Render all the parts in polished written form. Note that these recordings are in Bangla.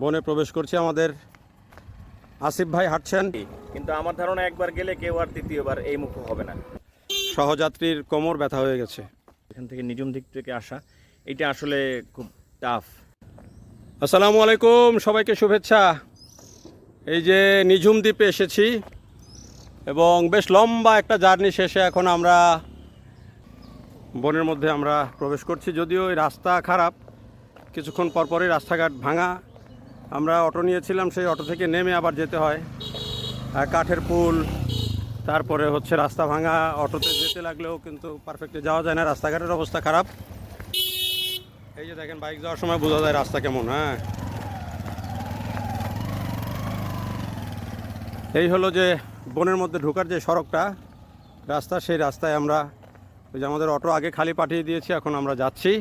বনে প্রবেশ করছি। আমাদের আসিফ ভাই হাঁটছেন, কিন্তু আমার ধারণা একবার গেলে কেউ আর দ্বিতীয়বার এই মুখ হবে না। সহযাত্রীর কোমর ব্যথা হয়ে গেছে। এখান থেকে নিঝুম দিক থেকে আসা এটা আসলে খুব টাফ। আসসালামু আলাইকুম, সবাইকে শুভেচ্ছা। এই যে নিঝুম দ্বীপে এসেছি এবং বেশ লম্বা একটা জার্নি শেষে এখন আমরা বনের মধ্যে আমরা প্রবেশ করছি। যদিও এই রাস্তা খারাপ, কিছুক্ষণ পরপরই রাস্তাঘাট ভাঙা। আমরা অটো নিয়েছিলাম, সেই অটো থেকে নেমে আবার যেতে হয়। কাঠের পুল, তারপরে হচ্ছে রাস্তা ভাঙা। অটোতে যেতে লাগলেও কিন্তু পারফেক্টলি যাওয়া যায় না, রাস্তাঘাটের অবস্থা খারাপ। এই যে দেখেন, বাইক যাওয়ার সময় বোঝা যায় রাস্তা কেমন। এই হলো যে বনের মধ্যে ঢোকার যে সড়কটা, রাস্তা, সেই রাস্তায় আমরা ওই যে আমাদের অটো আগে খালি পাঠিয়ে দিয়েছি, এখন আমরা যাচ্ছি।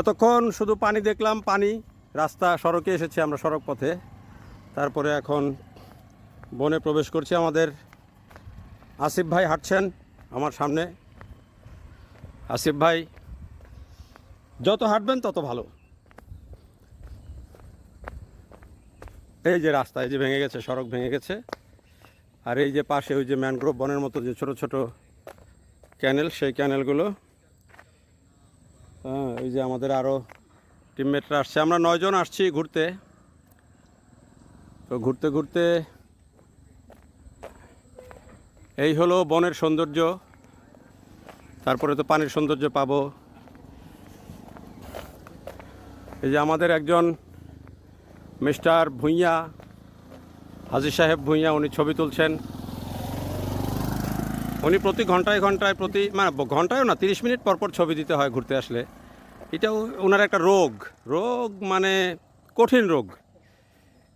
এতক্ষণ শুধু পানি দেখলাম, পানি, রাস্তা, সড়কে এসেছি আমরা, সড়ক পথে। তারপরে এখন বনে প্রবেশ করছি। আমাদের আসিফ ভাই হাঁটছেন আমার সামনে। আসিফ ভাই, যত হাঁটবেন তত ভালো। এই যে রাস্তা, এই যে ভেঙে গেছে, সড়ক ভেঙে গেছে। আর এই যে পাশে ওই যে ম্যানগ্রোভ বনের মতো যে ছোট ছোট ক্যানেল, সেই ক্যানেলগুলো। এই যে আমাদের আরও টিমমেটরা আসছে, আমরা 9 জন আসছি ঘুরতে। তো ঘুরতে ঘুরতে এই হলো বনের সৌন্দর্য, তারপরে তো পানির সৌন্দর্য পাবো। এই যে আমাদের একজন মিস্টার ভূঁইয়া, হাজী সাহেব ভূঁইয়া, উনি ছবি তুলছেন। উনি প্রতি ঘন্টায় ঘন্টায়, মানে ঘন্টায়ও না, 30 মিনিট পর পর ছবি দিতে হয় ঘুরতে আসলে। এটাও ওনার একটা রোগ, মানে কঠিন রোগ।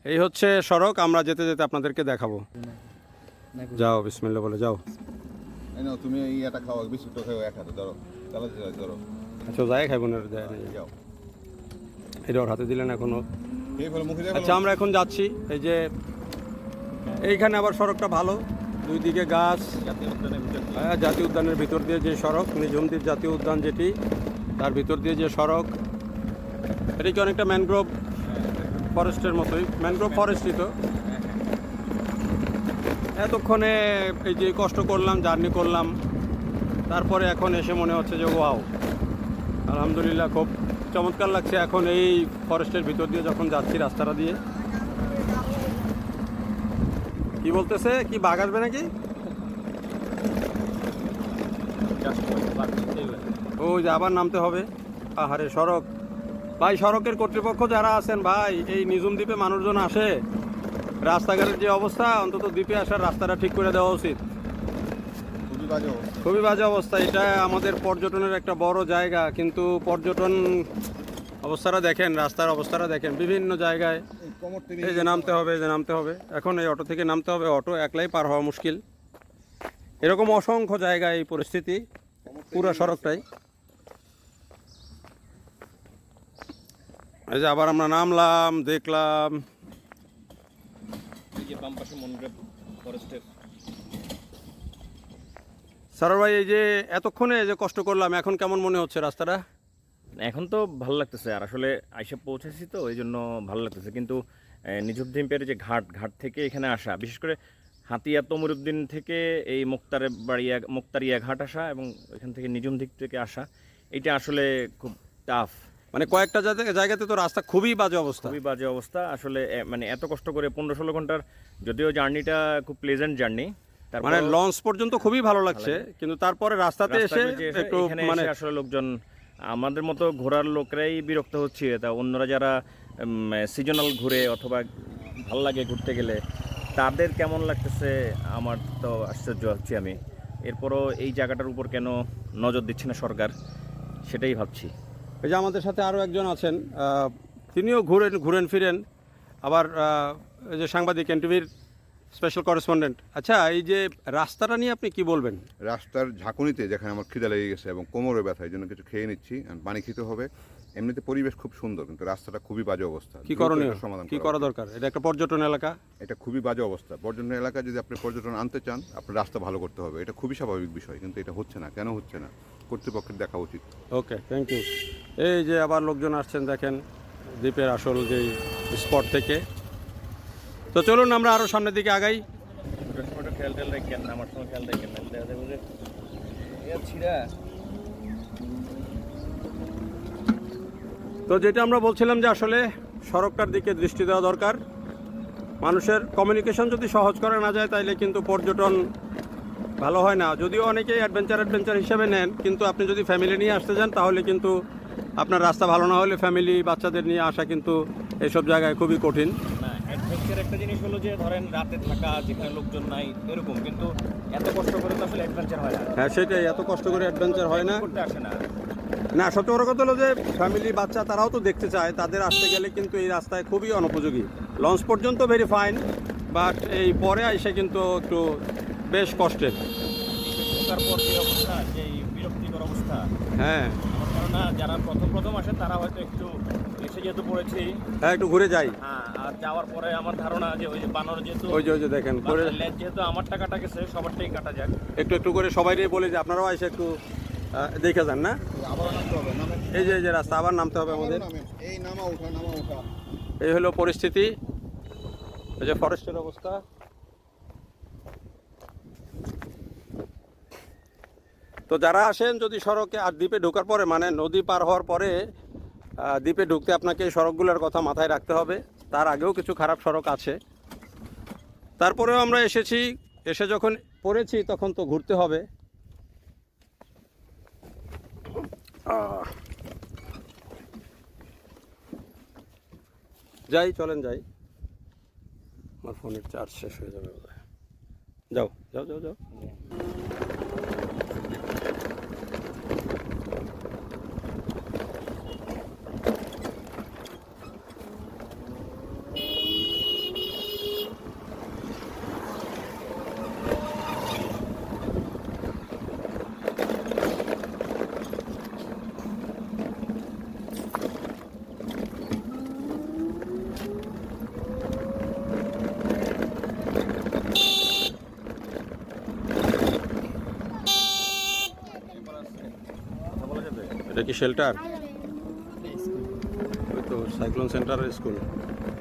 এই হচ্ছে সড়ক, আমরা যেতে যেতে আপনাদেরকে দেখাবো। যাও, বিসমিল্লাহ বলে যাও। তুমি এটা খাও, বিস্কুট খাও, এক হাতে ধরো, চালাতে ধরো। আচ্ছা, যাই খাইব না, দেয় না। যাও, এটা ওর হাতে দিলেন এখনো। এই ফলে মুখে দেখো। আচ্ছা, আমরা এখন যাচ্ছি। এই যে এইখানে আবার সড়কটা ভালো, দুই দিকে গাছ। জাতীয় উদ্যানের ভিতর দিয়ে যে সড়ক, নিঝুম দ্বীপ জাতীয় উদ্যান যেটি, তার ভিতর দিয়ে যে সড়ক, এটা কি অনেকটা ম্যানগ্রোভ ফরেস্টের মতোই, ম্যানগ্রোভ ফরেস্টই তো। এতক্ষণে এই যে কষ্ট করলাম, জার্নি করলাম, তারপরে এখন এসে মনে হচ্ছে যে ওয়াও, আলহামদুলিল্লাহ, খুব চমৎকার লাগছে এখন এই ফরেস্টের ভিতর দিয়ে যখন যাচ্ছি, রাস্তাটা দিয়ে। কি বলতেছে, কি বাঘ আসবে নাকি? ওই যে আবার নামতে হবে। আহারে সড়ক ভাই, সড়কের কর্তৃপক্ষ যারা আছেন ভাই, এই নিঝুম দ্বীপে মানুষজন আসে, রাস্তাঘাটের যে অবস্থা, অন্তত দ্বীপে আসার রাস্তাটা ঠিক করে দেওয়া উচিত। খুবই বাজে অবস্থা। এটা আমাদের পর্যটনের একটা বড় জায়গা, কিন্তু পর্যটন অবস্থাটা দেখেন, রাস্তার অবস্থাটা দেখেন, বিভিন্ন জায়গায় এই যে নামতে হবে, এই যে নামতে হবে। এখন এই অটো থেকে নামতে হবে, অটো একলাই পার হওয়া মুশকিল। এরকম অসংখ্য জায়গায় এই পরিস্থিতি, পুরো সড়কটাই। এই যে আবার আমরা নামলাম, দেখলাম। সারোয়ার ভাই, এই যে এতক্ষণে যে কষ্ট করলাম, এখন কেমন মনে হচ্ছে রাস্তাটা? এখন তো ভালো লাগতেছে, আর আসলে আইসা পৌঁছেছি তো এই জন্য ভালো লাগতেছে। কিন্তু নিঝুম দ্বীপের যে ঘাট থেকে এখানে আসা, বিশেষ করে হাতিয়া তমরুদ্দিন থেকে এই মুক্তারিয়া ঘাট আসা এবং এখান থেকে নিঝুম দ্বীপ থেকে আসা, এটা আসলে খুব টাফ। মানে কয়েকটা জায়গাতে তো রাস্তা খুবই বাজে অবস্থা। আসলে মানে এত কষ্ট করে 15-16 ঘন্টার, যদিও জার্নিটা খুব প্লেজেন্ট জার্নি, মানে লঞ্চ পর্যন্ত খুবই ভালো লাগছে, কিন্তু তারপরে রাস্তাতে এসে একটু মানে আসলে লোকজন, আমাদের মতো ঘোরার লোকরাই বিরক্ত হচ্ছে। তা অন্যরা যারা সিজনাল ঘুরে অথবা ভাল লাগে ঘুরতে গেলে, তাদের কেমন লাগতেছে আমার তো আশ্চর্য হচ্ছি আমি। এরপরও এই জায়গাটার উপর কেন নজর দিচ্ছে না সরকার, সেটাই ভাবছি। এই যে আমাদের সাথে আরও একজন আছেন, তিনিও ঘুরেন ফিরেন, আবার এই যে সাংবাদিক, এনটিভির স্পেশাল করেসপন্ডেন্ট। আচ্ছা, এই যে রাস্তাটা নিয়ে আপনি কি বলবেন? রাস্তার ঝাঁকুনিতে যেখানে আমার খিদা লেগে গেছে এবং কোমরে ব্যথা, এই জন্য কিছু খেয়ে নিচ্ছি, পানি খেতে হবে। এমনিতে পরিবেশ খুব সুন্দর, কিন্তু রাস্তাটা খুবই বাজে অবস্থা। কি করণীয়, কি করা দরকার? এটা একটা পর্যটন এলাকা, এটা খুবই বাজে অবস্থা। পর্যটন এলাকায় যদি আপনি পর্যটন আনতে চান, আপনার রাস্তা ভালো করতে হবে, এটা খুবই স্বাভাবিক বিষয়, কিন্তু এটা হচ্ছে না। কেন হচ্ছে না, কর্তৃপক্ষের দেখা উচিত। ওকে, থ্যাংক ইউ। এই যে আবার লোকজন আসছেন, দেখেন দ্বীপের আসল যে স্পট থেকে। তো চলুন আমরা আরও সামনের দিকে আগাই। খেয়াল টেয়াল রাখেন, আমার সময় খেয়াল রাখেন না, দেখা যাবে যে ছিঁড়া। তো যেটা আমরা বলছিলাম যে আসলে সড়কটার দিকে দৃষ্টি দেওয়া দরকার। মানুষের কমিউনিকেশন যদি সহজ করা না যায় তাইলে কিন্তু পর্যটন ভালো হয় না। যদিও অনেকেই অ্যাডভেঞ্চার হিসেবে নেন, কিন্তু আপনি যদি ফ্যামিলি নিয়ে আসতে যান তাহলে কিন্তু আপনার রাস্তা ভালো না হলে ফ্যামিলি বাচ্চাদের নিয়ে আসা কিন্তু এইসব জায়গায় খুবই কঠিন। না, অ্যাডভেঞ্চার একটা জিনিস হলো যে ধরেন রাতে থাকা, যেখানে লোকজন নাই এরকম, কিন্তু এত কষ্ট করে তো আসলে অ্যাডভেঞ্চার হয় না। হ্যাঁ সেটাই, এত কষ্ট করে অ্যাডভেঞ্চার হয় না। করতে আসে না। না, সবচেয়ে বড় কথা হলো যে ফ্যামিলি বাচ্চা তারাও তো দেখতে চায়, তাদের আসতে গেলে কিন্তু এই রাস্তায় খুবই অনুপযোগী। লঞ্চ পর্যন্ত ভেরি ফাইন, বাট এই পরে এসে কিন্তু একটু বেশ কষ্টের। ঢোকার পর যে অবস্থা, যে বিরক্তিকর অবস্থা, হ্যাঁ আমার ধারণা যারা প্রথম আসে তারা হয়তো একটু এসে যেহেতু পড়েছি, হ্যাঁ একটু ঘুরে যাই। হ্যাঁ, আর যাওয়ার পরে আমার ধারণা যে ওই যে বানর যেহেতু ওই যে দেখেন ঘুরে বানরের লেজ যেহেতু আমারটা কাটা গেছে, সবারটাই কাটা যাক। একটু করে সবাইকে বলে যে আপনারাও এসে একটু দেখে যান না। আবার নামতে হবে, নামে এই যে রাস্তা আবার নামতে হবে আমাদের। এই নামা ওঠা। এই হলো পরিস্থিতি, এই যে ফরেস্টের অবস্থা। তো যারা আসেন যদি সড়কে আর দ্বীপে ঢোকার পরে, মানে নদী পার হওয়ার পরে দ্বীপে ঢুকতে আপনাকে এই সড়কগুলোর কথা মাথায় রাখতে হবে। তার আগেও কিছু খারাপ সড়ক আছে, তারপরেও আমরা এসেছি, এসে যখন পড়েছি তখন তো ঘুরতে হবে। যাই, চলেন যাই, আমার ফোনের চার্জ শেষ হয়ে যাবে বোধহয়। যাও যাও যাও যাও। কথা বলা যাবে? এটা কি শেল্টার? ওই তো সাইক্লোন সেন্টারের স্কুল।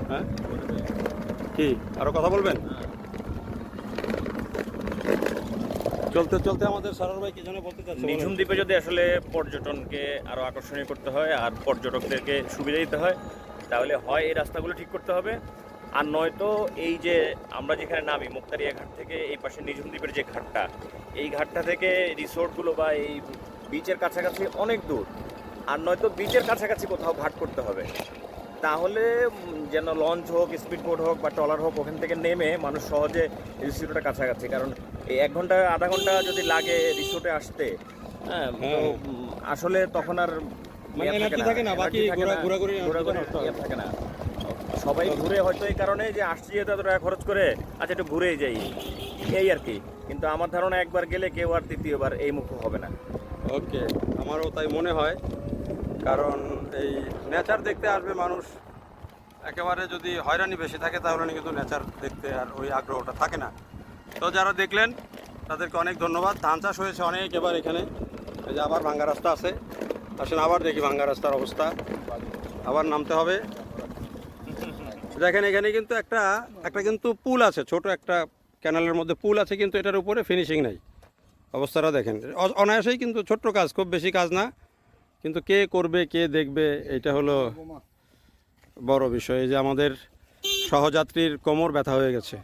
হ্যাঁ কি আরো কথা বলবেন? চলতে চলতে আমাদের সারার ভাই কি যেন বলতে চাচ্ছে। নিঝুম দ্বীপে যদি আসলে পর্যটনকে আরো আকর্ষণীয় করতে হয় আর পর্যটকদেরকে সুবিধা দিতে হয়, তাহলে হয় এই রাস্তাগুলো ঠিক করতে হবে, আর নয়তো এই যে আমরা যেখানে নামি মুক্তারিয়া ঘাট থেকে এই পাশে নিঝুম দ্বীপের যে ঘাটটা, এই ঘাটটা থেকে রিসোর্টগুলো বা এই বিচের কাছাকাছি অনেক দূর, আর নয়তো বিচের কাছাকাছি কোথাও ঘাট করতে হবে। তাহলে যেন লঞ্চ হোক, স্পিড বোট হোক বা ট্রলার হোক, ওখান থেকে নেমে মানুষ সহজে রিসোর্টটা কাছাকাছি, কারণ এই 1 ঘন্টা আধা ঘন্টা যদি লাগে রিসোর্টে আসতে, হ্যাঁ, তো আসলে তখন আর মানে এনার্জি থাকে না, বাকি ঘোরাঘুরি থাকে না। সবাই ঘুরে হয়তো এই কারণে যে আসছি যেহেতু এত টাকা খরচ করে, আচ্ছা একটু ঘুরেই যাই, এই আর কি। কিন্তু আমার ধারণা একবার গেলে কেউ আর দ্বিতীয়বার এই মুখ হবে না। ওকে, আমারও তাই মনে হয়, কারণ এই নেচার দেখতে আসবে মানুষ। একেবারে যদি হয়রানি বেশি থাকে তাহলে কিন্তু নেচার দেখতে আর ওই আগ্রহটা থাকে না। তো যারা দেখলেন তাদেরকে অনেক ধন্যবাদ। ধান চাষ হয়েছে অনেক এবার এখানে। এই যে আবার ভাঙ্গা রাস্তা আছে, আসেন আবার দেখি ভাঙ্গা রাস্তার অবস্থা। আবার নামতে হবে। দেখেন এখানে কিন্তু একটা কিন্তু পুল আছে, ছোট একটা ক্যানালের মধ্যে পুল আছে, কিন্তু এটার উপরে ফিনিশিং নাই। অবস্থাটা দেখেন, অনায়াসেই কিন্তু ছোট্ট কাজ, খুব বেশি কাজ না, কিন্তু কে করবে কে দেখবে এটা হলো বড় বিষয়। এই যে আমাদের সহযাত্রীর কোমর ব্যথা হয়ে গেছে।